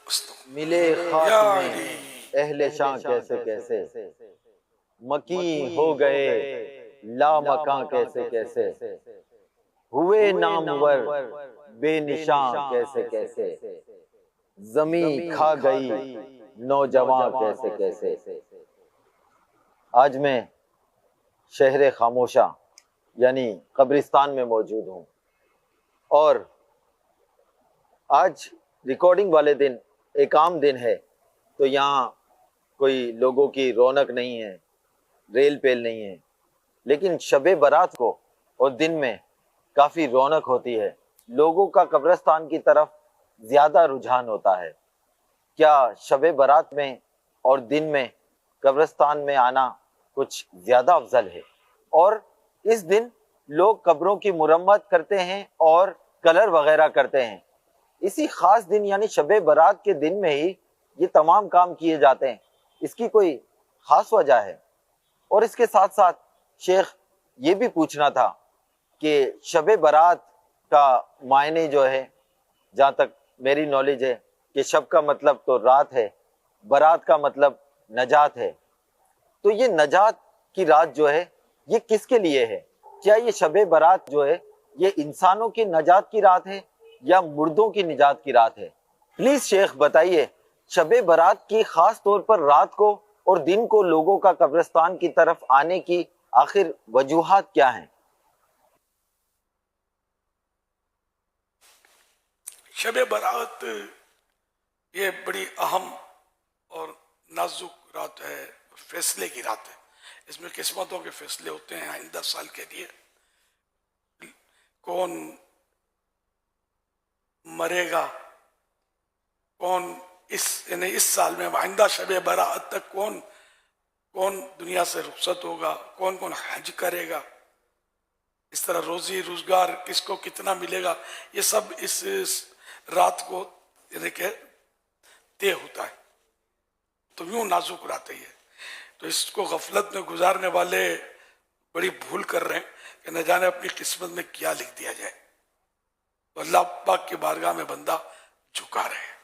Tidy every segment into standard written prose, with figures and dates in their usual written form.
ملے خاک میں اہل شاں کیسے کیسے، مکی ہو گئے لا مکاں کیسے کیسے، ہوئے نامور بے نشاں کیسے کیسے، زمین کھا گئی نوجوان کیسے کیسے۔ آج میں شہر خاموشہ یعنی قبرستان میں موجود ہوں، اور آج ریکارڈنگ والے دن ایک عام دن ہے، تو یہاں کوئی لوگوں کی رونق نہیں ہے، ریل پیل نہیں ہے، لیکن شب برات کو اور دن میں کافی رونق ہوتی ہے، لوگوں کا قبرستان کی طرف زیادہ رجحان ہوتا ہے۔ کیا شب برات میں اور دن میں قبرستان میں آنا کچھ زیادہ افضل ہے؟ اور اس دن لوگ قبروں کی مرمت کرتے ہیں اور کلر وغیرہ کرتے ہیں۔ اسی خاص دن یعنی شب برات کے دن میں ہی یہ تمام کام کیے جاتے ہیں، اس کی کوئی خاص وجہ ہے؟ اور اس کے ساتھ ساتھ شیخ یہ بھی پوچھنا تھا کہ شب برات کا معنی جو ہے، جہاں تک میری نالج ہے کہ شب کا مطلب تو رات ہے، برات کا مطلب نجات ہے، تو یہ نجات کی رات جو ہے یہ کس کے لیے ہے؟ کیا یہ شب برات جو ہے یہ انسانوں کی نجات کی رات ہے یا مردوں کی نجات کی رات ہے؟ پلیز شیخ بتائیے، شب برات کی خاص طور پر رات کو اور دن کو لوگوں کا قبرستان کی طرف آنے کی آخر وجوہات کیا ہیں؟ شب برات یہ بڑی اہم اور نازک رات ہے، فیصلے کی رات ہے۔ اس میں قسمتوں کے فیصلے ہوتے ہیں آئندہ سال کے لیے، کون مرے گا، کون یعنی اس سال میں آئندہ شب برات تک کون دنیا سے رخصت ہوگا، کون حج کرے گا، اس طرح روزی روزگار کس کو کتنا ملے گا، یہ سب اس رات کو یعنی کہ طے ہوتا ہے۔ تو یوں نازک رات ہے یہ، تو اس کو غفلت میں گزارنے والے بڑی بھول کر رہے ہیں کہ نہ جانے اپنی قسمت میں کیا لکھ دیا جائے، تو اللہ پاک کی بارگاہ میں بندہ جھکا رہے،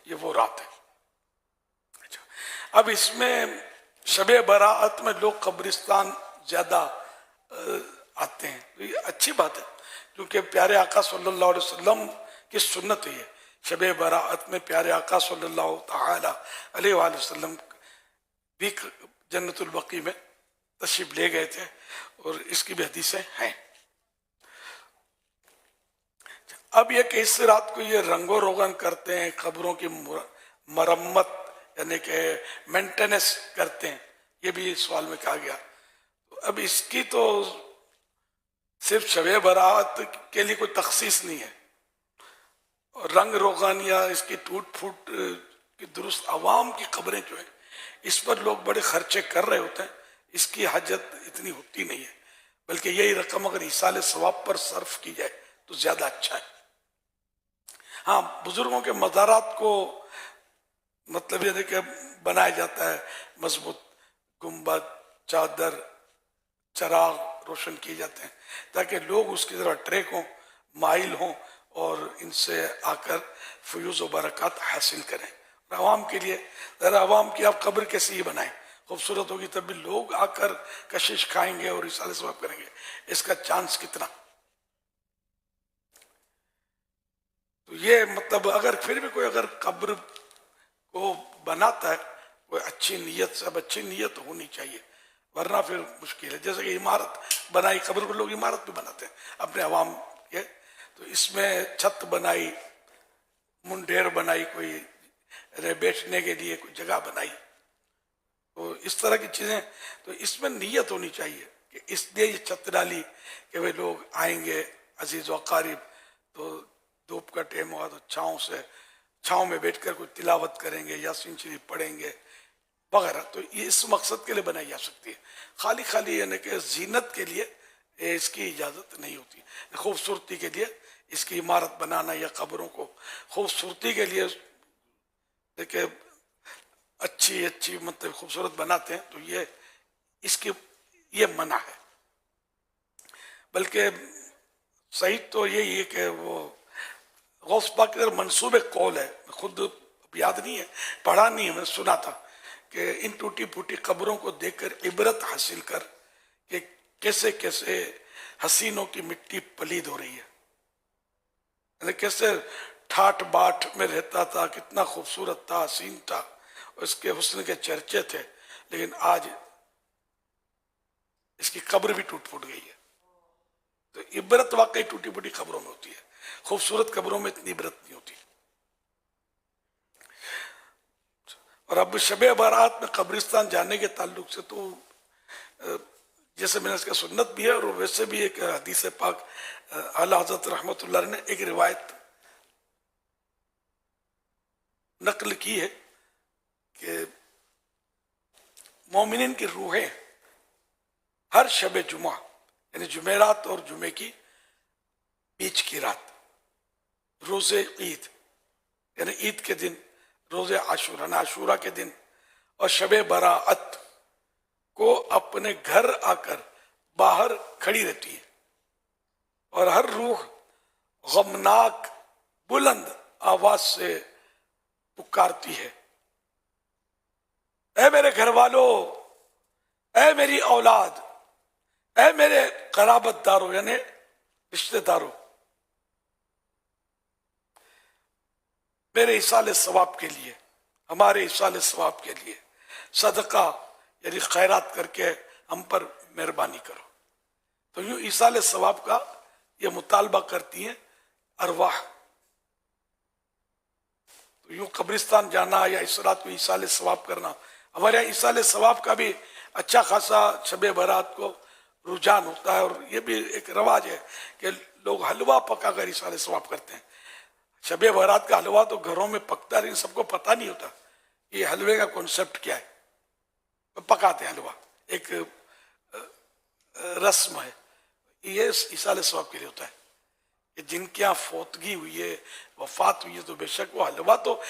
یہ وہ رات ہے۔ اچھا، اب اس میں شب برات میں لوگ قبرستان زیادہ آتے ہیں، تو یہ اچھی بات ہے، کیونکہ پیارے آقا صلی اللہ علیہ وسلم کی سنت ہے۔ شب برات میں پیارے آقا صلی اللہ تعالی علیہ وآلہ وسلم بھی جنت البقیع میں تشریف لے گئے تھے، اور اس کی بھی حدیثیں ہیں۔ اب یہ کہ اس رات کو یہ رنگ و روغن کرتے ہیں، قبروں کی مرمت یعنی کہ مینٹیننس کرتے ہیں، یہ بھی سوال میں کہا گیا۔ اب اس کی تو صرف شب برات کے لیے کوئی تخصیص نہیں ہے، اور رنگ روغن یا اس کی ٹوٹ پھوٹ کی درست، عوام کی قبریں جو ہیں اس پر لوگ بڑے خرچے کر رہے ہوتے ہیں، اس کی حاجت اتنی ہوتی نہیں ہے، بلکہ یہی رقم اگر ایصال ثواب پر صرف کی جائے تو زیادہ اچھا ہے۔ ہاں، بزرگوں کے مزارات کو مطلب یہ ہے کہ بنایا جاتا ہے، مضبوط گنبد، چادر، چراغ روشن کیے جاتے ہیں تاکہ لوگ اس کی طرف اٹریک ہوں، مائل ہوں، اور ان سے آ کر فیوز و برکات حاصل کریں۔ اور عوام کے لیے ذرا عوام کی آپ قبر کیسے ہی بنائیں، خوبصورت ہوگی تب بھی لوگ آ کر کشش کھائیں گے اور ایصال ثواب کریں گے، اس کا چانس کتنا؟ تو یہ مطلب اگر پھر بھی کوئی اگر قبر کو بناتا ہے کوئی اچھی نیت سے، اب اچھی نیت ہونی چاہیے، ورنہ پھر مشکل ہے۔ جیسے کہ عمارت بنائی، قبر کو لوگ عمارت بھی بناتے ہیں اپنے عوام کے، تو اس میں چھت بنائی، منڈیر بنائی، کوئی بیٹھنے کے لیے کوئی جگہ بنائی، تو اس طرح کی چیزیں، تو اس میں نیت ہونی چاہیے کہ اس لیے یہ چھت ڈالی کہ وہ لوگ آئیں گے عزیز و اقارب، تو دھوپ کا ٹائم ہوا تو چھاؤں میں بیٹھ کر کوئی تلاوت کریں گے، یاسین شریف پڑھیں گے وغیرہ، تو یہ اس مقصد کے لیے بنائی جا سکتی ہے۔ خالی یعنی کہ زینت کے لیے اس کی اجازت نہیں ہوتی، خوبصورتی کے لیے اس کی عمارت بنانا یا قبروں کو خوبصورتی کے لیے دیکھیں اچھی مطلب خوبصورت بناتے ہیں، تو یہ اس کی یہ منع ہے۔ بلکہ صحیح تو یہی ہے کہ وہ غوث پاک کے منصوب قول ہے، خود یاد نہیں ہے, پڑھا نہیں ہے, میں نے سنا تھا کہ ان ٹوٹی پھوٹی قبروں کو دیکھ کر عبرت حاصل کر کہ کیسے کیسے حسینوں کی مٹی پلید ہو رہی ہے, یعنی کیسے ٹھاٹ باٹ میں رہتا تھا, کتنا خوبصورت تھا, حسین تھا, اس کے حسن کے چرچے تھے, لیکن آج اس کی قبر بھی ٹوٹ پھوٹ گئی ہے. تو عبرت واقعی ٹوٹی پھوٹی قبروں میں ہوتی ہے, خوبصورت قبروں میں اتنی عبرت نہیں ہوتی. اور اب شب بارات میں قبرستان جانے کے تعلق سے تو جیسے میں نے اس کا سنت بھی ہے, اور ویسے بھی ایک حدیث پاک اعلیٰ حضرت رحمۃ اللہ علیہ نے ایک روایت نقل کی ہے کہ مومنین کی روحیں ہر شب جمعہ یعنی جمعرات اور جمعے کی بیچ کی رات, روز عید یعنی عید کے دن, روز عاشورہ کے دن اور شب براءت کو اپنے گھر آ کر باہر کھڑی رہتی ہے, اور ہر روح غمناک بلند آواز سے پکارتی ہے, اے میرے گھر والوں, اے میری اولاد, اے میرے قرابت داروں یعنی رشتہ داروں, میرے ایصال ثواب کے لیے, ہمارے ایصال ثواب کے لیے صدقہ یعنی خیرات کر کے ہم پر مہربانی کرو. تو یوں ایصال ثواب کا یہ مطالبہ کرتی ہیں ارواح. تو یوں قبرستان جانا یا اس رات کو ایصال ثواب کرنا, ہمارے یہاں ایصال ثواب کا بھی اچھا خاصا شب برات کو رجحان ہوتا ہے, اور یہ بھی ایک رواج ہے کہ لوگ حلوہ پکا کر ایصال ثواب کرتے ہیں. شب برات کا حلوہ تو گھروں میں پکتا ہے, لیکن سب کو پتہ نہیں ہوتا یہ حلوے کا کانسیپٹ کیا ہے. پکاتے ہیں حلوہ, ایک رسم ہے, یہ ایصال ثواب کے لیے ہوتا ہے. کہ جن کے یہاں فوتگی ہوئی ہے, وفات ہوئی ہے, تو بے شک وہ حلوہ تو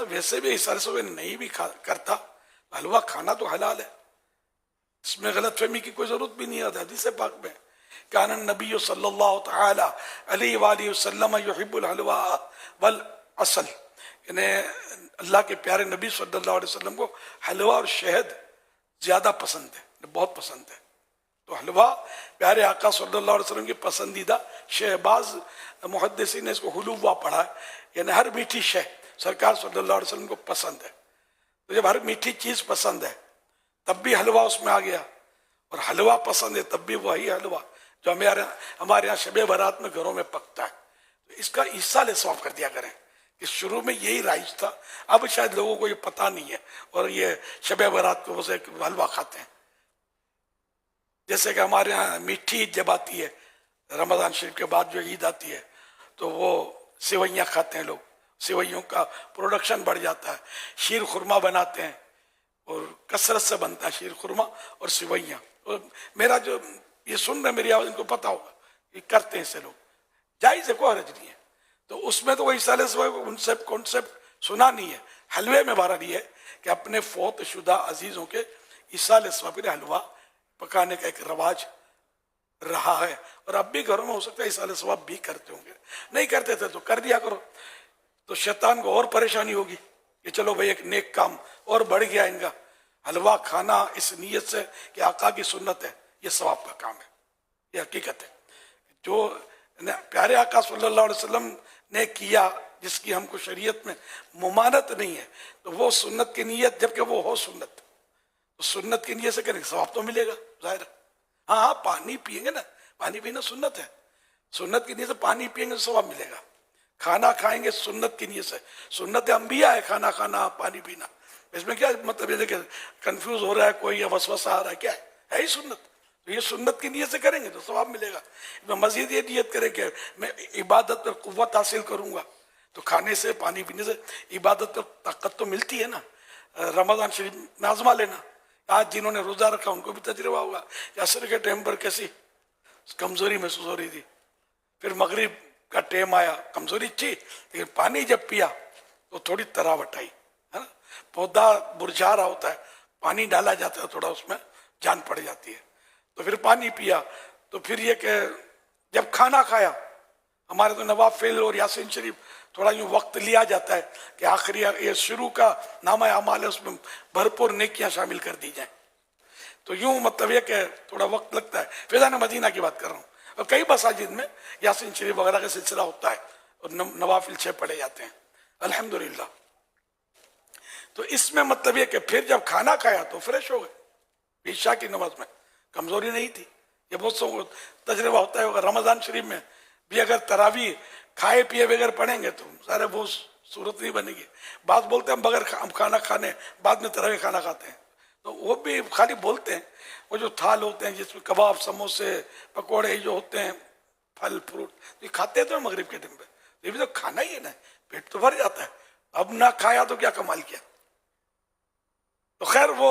ویسے بھی ایصال ثواب نہیں بھی کرتا, حلوہ کھانا تو حلال ہے, اس میں غلط فہمی کی کوئی ضرورت بھی نہیں ہے. حدیث پاک میں کان النبی صلی اللہ تعالی علیہ وآلہ وسلم یحب الحلوہ والعسل, یعنی اللہ کے پیارے نبی صلی اللہ علیہ وسلم کو حلوہ اور شہد زیادہ پسند ہے, بہت پسند ہے. تو حلوہ پیارے آقا صلی اللہ علیہ وسلم کی پسندیدہ شے. بعض محدثین نے اس کو حلوہ پڑھا ہے, یعنی ہر میٹھی شے سرکار صلی اللہ علیہ وسلم کو پسند ہے. تو جب ہر میٹھی چیز پسند ہے تب بھی حلوہ اس میں آ گیا, اور حلوہ پسند ہے تب بھی وہی حلوہ جو ہمارے یہاں شب برات میں گھروں میں پکتا ہے. تو اس کا ایصال ثواب کر دیا کریں کہ شروع میں یہی رائج تھا, اب شاید لوگوں کو یہ پتہ نہیں ہے, اور یہ شب برات کو اسے حلوہ کھاتے ہیں. جیسے کہ ہمارے یہاں میٹھی عید جب آتی ہے, رمضان شریف کے بعد جو عید آتی ہے, تو وہ سیوئیاں کھاتے ہیں لوگ, سیوئیوں کا پروڈکشن بڑھ جاتا ہے, شیر خورما بناتے ہیں, اور کثرت سے بنتا ہے شیر خورما اور سیوئیاں. اور میرا جو یہ سن رہے میری آواز ان کو پتہ ہوگا یہ کرتے ہیں اسے لوگ, جائز ہے, کوئی حرج نہیں ہے. تو اس میں تو وہ ایصال ثواب کانسیپٹ سنا نہیں ہے. حلوے میں بارہ یہ ہے کہ اپنے فوت شدہ عزیزوں کے ایصال ثواب کے حلوہ پکانے کا ایک رواج رہا ہے, اور اب بھی گھروں میں ہو سکتا ہے ایصال ثواب بھی کرتے ہوں گے. نہیں کرتے تھے تو کر دیا کرو, تو شیطان کو اور پریشانی ہوگی کہ چلو بھئی ایک نیک کام اور بڑھ گیا ان کا. حلوہ کھانا اس نیت سے کہ آقا کی سنت ہے, یہ ثواب کا کام ہے, یہ حقیقت ہے. جو پیارے آقا صلی اللہ علیہ وسلم نے کیا جس کی ہم کو شریعت میں ممانت نہیں ہے, تو وہ سنت کی نیت, جبکہ وہ ہو سنت, تو سنت کی نیت سے کریں ثواب تو ملے گا ظاہر. ہاں پانی پیئیں گے نا, پانی پینا سنت ہے, سنت کی نیت سے پانی پیئیں گے تو ثواب ملے گا. کھانا کھائیں گے سنت کی نیت سے, سنت انبیاء ہے کھانا کھانا پانی پینا. اس میں کیا مطلب یہ کہ کنفیوز ہو رہا ہے کوئی یا وسوسہ آ رہا ہے, کیا ہے ہی سنت. تو یہ سنت کی نیت سے کریں گے تو ثواب ملے گا. میں مزید یہ نیت کریں کہ میں عبادت پر قوت حاصل کروں گا, تو کھانے سے پانی پینے سے عبادت پر طاقت تو ملتی ہے نا. رمضان شریف میں آزما لینا, آج جنہوں نے روزہ رکھا ان کو بھی تجربہ ہوگا کہ عصر کے ٹائم پر کیسی کمزوری محسوس ہو رہی تھی, پھر مغرب کا ٹائم آیا, کمزوری تھی, لیکن پانی جب پیا تو تھوڑی تراوٹ آئی, ہے نا. پودا برجھا رہا ہوتا ہے, پانی ڈالا جاتا ہے تھوڑا, اس میں جان پڑ جاتی ہے. تو پھر پانی پیا, تو پھر یہ کہ جب کھانا کھایا, ہمارے تو نوافل اور یاسین شریف تھوڑا یوں وقت لیا جاتا ہے کہ آخری یہ شروع کا نامہ اعمال ہے، اس میں بھرپور نیکیاں شامل کر دی جائیں. تو یوں مطلب یہ کہ تھوڑا وقت لگتا ہے. فیضان مدینہ کی بات کر رہا ہوں. اور کئی مساجد میں یاسین شریف وغیرہ کا سلسلہ ہوتا ہے اور نوافل 6 پڑھے جاتے ہیں الحمدللہ. تو اس میں مطلب یہ کہ پھر جب کھانا کھایا تو فریش ہو گئے. عشاء کی نماز میں کمزوری نہیں تھی. یہ بہت سو تجربہ ہوتا ہے. اگر رمضان شریف میں بھی اگر تراویح کھائے پیے بغیر پڑھیں گے تو سارے وہ صورت نہیں بنے گی. بعض بولتے ہیں ہم بغیر کھانا کھانے بعد میں تراویح کھانا کھاتے ہیں، تو وہ بھی خالی بولتے ہیں. وہ جو تھال ہوتے ہیں جس میں کباب، سموسے، پکوڑے جو ہوتے ہیں، پھل فروٹ، یہ کھاتے تو مغرب کے دن پہ. یہ بھی تو کھانا ہی ہے نا، پیٹ تو بھر جاتا ہے. اب نہ کھایا تو کیا کمال کیا. تو خیر وہ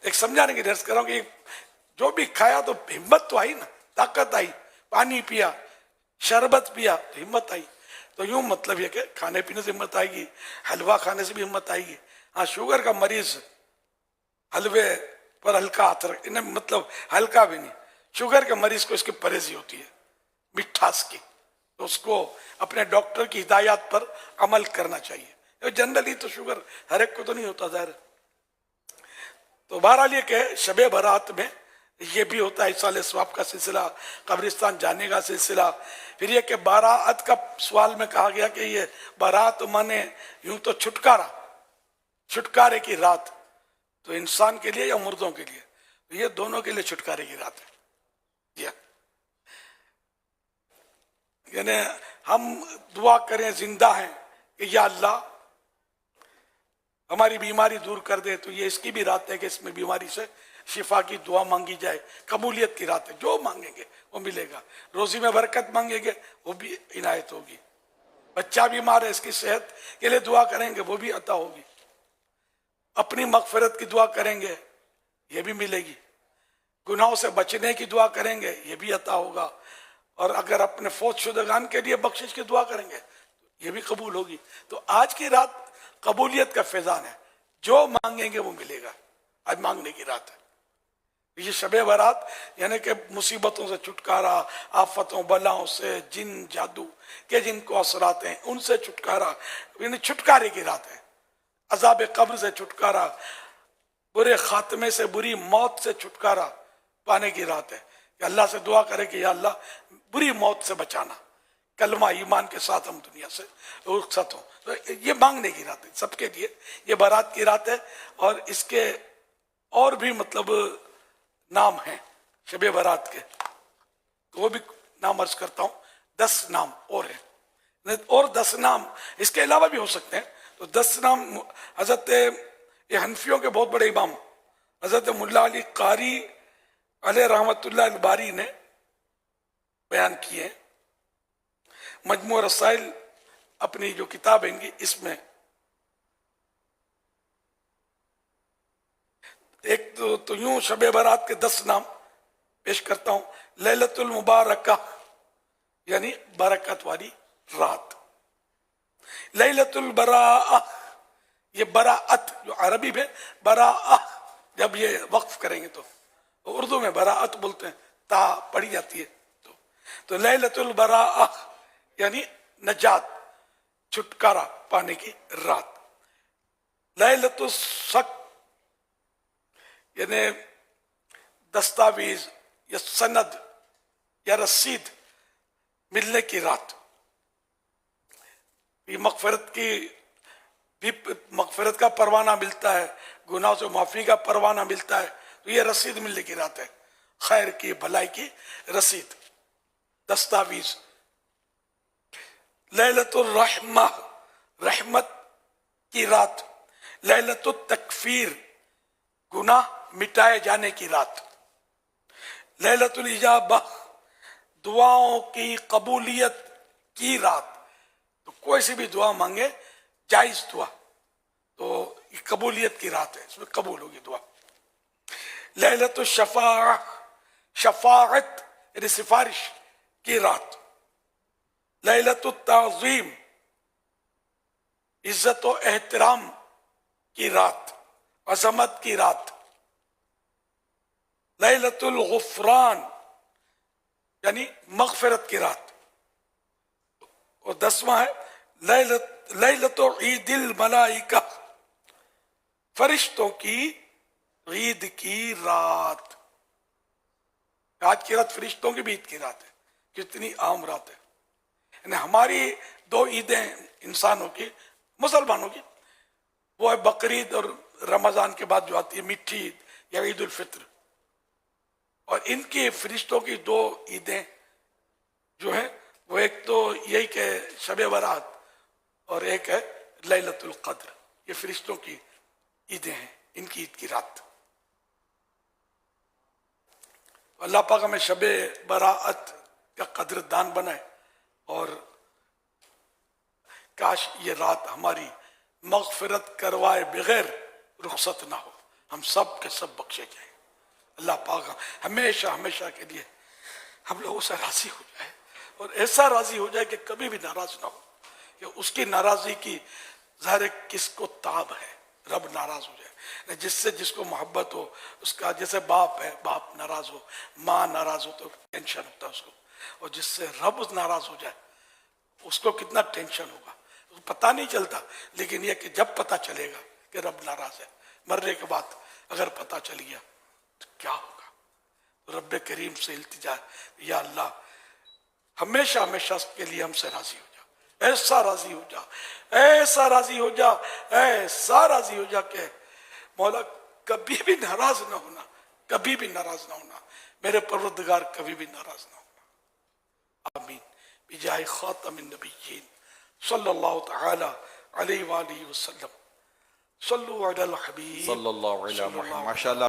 ایک سمجھانے کی درس کر رہا ہوں کہ جو بھی کھایا تو ہمت تو آئی نا، طاقت آئی. پانی پیا، شربت پیا تو ہمت آئی. تو یوں مطلب یہ کہ کھانے پینے سے ہمت آئے گی، حلوہ کھانے سے بھی ہمت آئے گی. ہاں شوگر کا مریض حلوے پر ہلکا ہاتھ رکھ، مطلب ہلکا بھی نہیں، شوگر کے مریض کو اس کی پرہیزی ہوتی ہے مٹھاس کی، تو اس کو اپنے ڈاکٹر کی ہدایات پر عمل کرنا چاہیے. جنرلی تو شوگر ہر ایک کو تو نہیں ہوتا ظاہر. تو بہرحال یہ کہ شب برات میں یہ بھی ہوتا ہے ایصال ثواب کا سلسلہ، قبرستان جانے کا سلسلہ. پھر یہ کہ برات کا سوال میں کہا گیا کہ یہ برات مانے یوں تو چھٹکارا، چھٹکارے کی رات. تو انسان کے لیے یا مردوں کے لیے؟ یہ دونوں کے لیے چھٹکارے کی رات ہے. یعنی ہم دعا کریں زندہ ہیں کہ یا اللہ ہماری بیماری دور کر دے، تو یہ اس کی بھی رات ہے کہ اس میں بیماری سے شفا کی دعا مانگی جائے. قبولیت کی رات ہے، جو مانگیں گے وہ ملے گا. روزی میں برکت مانگیں گے وہ بھی عنایت ہوگی. بچہ بیمار ہے، اس کی صحت کے لیے دعا کریں گے وہ بھی عطا ہوگی. اپنی مغفرت کی دعا کریں گے یہ بھی ملے گی. گناہوں سے بچنے کی دعا کریں گے یہ بھی عطا ہوگا. اور اگر اپنے فوت شدگان کے لیے بخشش کی دعا کریں گے یہ بھی قبول ہوگی. تو آج کی رات قبولیت کا فیضان ہے، جو مانگیں گے وہ ملے گا. آج مانگنے کی رات ہے. یہ شب برات یعنی کہ مصیبتوں سے چھٹکارا، آفتوں بلاؤں سے، جن جادو کے جن کو اثرات ہیں ان سے چھٹکارا، یعنی چھٹکارے کی رات ہے. عذاب قبر سے چھٹکارا، برے خاتمے سے، بری موت سے چھٹکارا پانے کی رات ہے. کہ اللہ سے دعا کرے کہ یا اللہ بری موت سے بچانا، کلمہ ایمان کے ساتھ ہم دنیا سے رخصت ہوں. تو یہ مانگنے کی رات ہے سب کے لیے. یہ برات کی رات ہے. اور اس کے اور بھی مطلب نام ہیں شب برات کے، تو وہ بھی نام عرض کرتا ہوں. 10 نام اور ہیں، اور 10 نام اس کے علاوہ بھی ہو سکتے ہیں. تو 10 نام حضرت یہ حنفیوں کے بہت بڑے امام حضرت ملا علی قاری علیہ رحمت اللہ الباری نے بیان کیے. مجموع رسائل اپنی جو کتاب ہے گی اس میں ایک تو یوں شب برات کے 10 نام پیش کرتا ہوں. لیلۃ المبارکہ یعنی برکت والی رات. لیلۃ البراءہ، یہ براءت جو عربی میں براءہ جب یہ وقف کریں گے تو اردو میں براءت بولتے ہیں، تا پڑھی جاتی ہے. تو لیلۃ البراءہ یعنی نجات، چھٹکارا پانے کی رات. لیلۃ الصک یعنی دستاویز یا سند یا رسید ملنے کی رات. یہ مغفرت کا پروانہ ملتا ہے، گناہوں سے معافی کا پروانہ ملتا ہے. تو یہ رسید ملنے کی رات ہے، خیر کی بھلائی کی رسید، دستاویز. لیلۃ الرحمہ رحمت کی رات. لیلۃ التکفیر گناہ مٹائے جانے کی رات. لیلۃ الاجابہ دعاؤں کی قبولیت کی رات. تو کوئی سی بھی دعا مانگے جائز دعا تو یہ قبولیت کی رات ہے، اس میں قبول ہوگی دعا. لیلۃ الشفاعہ شفاعت یعنی سفارش کی رات. لیلۃ التعظیم عزت و احترام کی رات، عظمت کی رات. لیلۃ الغفران یعنی مغفرت کی رات. اور 10واں ہے لیلت عید الملائکہ، فرشتوں کی عید کی رات. آج کی رات فرشتوں کی بھی عید کی رات ہے. کتنی عام رات ہے. یعنی ہماری دو عیدیں انسانوں کی، مسلمانوں کی، وہ ہے بقرعید اور رمضان کے بعد جو آتی ہے میٹھی عید یا عید الفطر. اور ان کی فرشتوں کی دو عیدیں جو ہیں وہ ایک تو یہی کہ شب برات اور ایک ہے لیلۃ القدر. یہ فرشتوں کی عیدیں ہیں، ان کی عید کی رات. اللہ پاک ہمیں شب براعت کا قدر دان بنائے، اور کاش یہ رات ہماری مغفرت کروائے بغیر رخصت نہ ہو، ہم سب کے سب بخشے جائیں. اللہ پاک ہمیشہ ہمیشہ کے لیے ہم لوگوں سے راضی ہو جائے، اور ایسا راضی ہو جائے کہ کبھی بھی ناراض نہ ہو. کہ اس کی ناراضی کی ظاہر کس کو تاب ہے، رب ناراض ہو جائے. جس سے جس کو محبت ہو، اس کا جیسے باپ ہے، باپ ناراض ہو، ماں ناراض ہو تو ٹینشن ہوتا ہے اس کو. اور جس سے رب ناراض ہو جائے اس کو کتنا ٹینشن ہوگا، پتہ نہیں چلتا. لیکن یہ کہ جب پتہ چلے گا کہ رب ناراض ہے، مرنے کے بعد اگر پتہ چل گیا تو کیا ہوگا. رب کریم سے التجا، یا اللہ ہمیشہ ہمیشہ کے لیے ہم سے راضی ہو جا، ایسا راضی ہو جا، ایسا راضی ہو جا، ایسا راضی ہو جا کہ مولا کبھی بھی ناراض نہ ہونا، کبھی بھی ناراض نہ ہونا، میرے پروردگار کبھی بھی ناراض نہ ہونا. آمین بجاہ خاتم النبیین صلی اللہ تعالی علیہ وآلہ وسلم. صلو علی الحبیب صلی اللہ علیہ صلی محمد. اللہ ماشاء اللہ.